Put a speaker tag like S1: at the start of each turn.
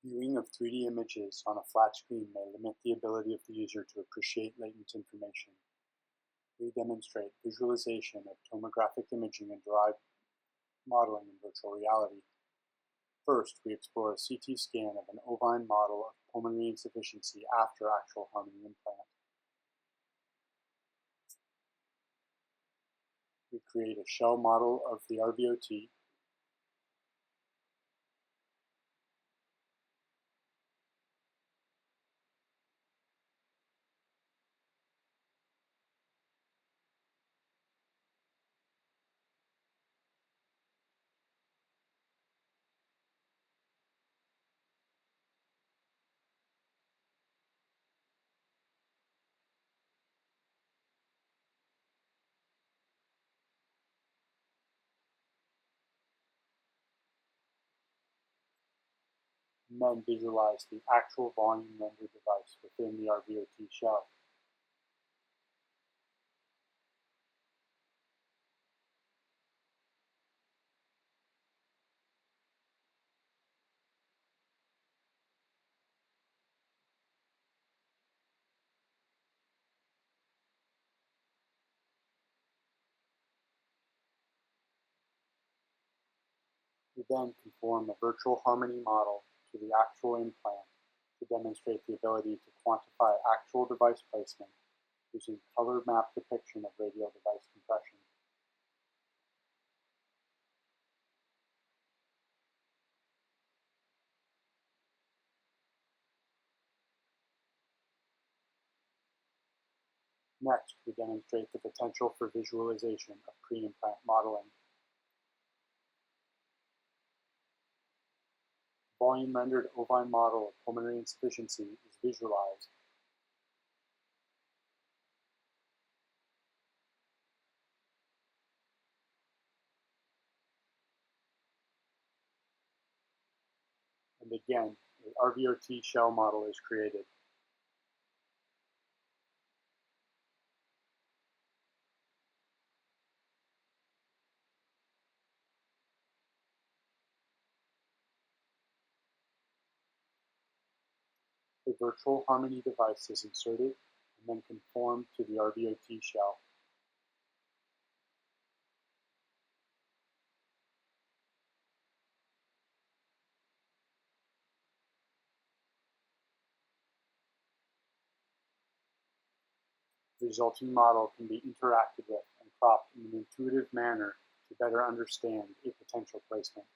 S1: Viewing of 3D images on a flat screen may limit the ability of the user to appreciate latent information. We demonstrate visualization of tomographic imaging and derived modeling in virtual reality. First, we explore a CT scan of an ovine model of pulmonary insufficiency after actual harmony implant. We create a shell model of the RVOT. And then visualize the actual volume render device within the RVOT shell. We then conform a virtual harmony model to the actual implant to demonstrate the ability to quantify actual device placement using color map depiction of radial device compression. Next, we demonstrate the potential for visualization of pre-implant modeling. Volume-rendered ovine model of pulmonary insufficiency is visualized. And again, a RVOT shell model is created. A virtual harmony device is inserted and then conformed to the RVOT shell. The resulting model can be interacted with and cropped in an intuitive manner to better understand a potential placement.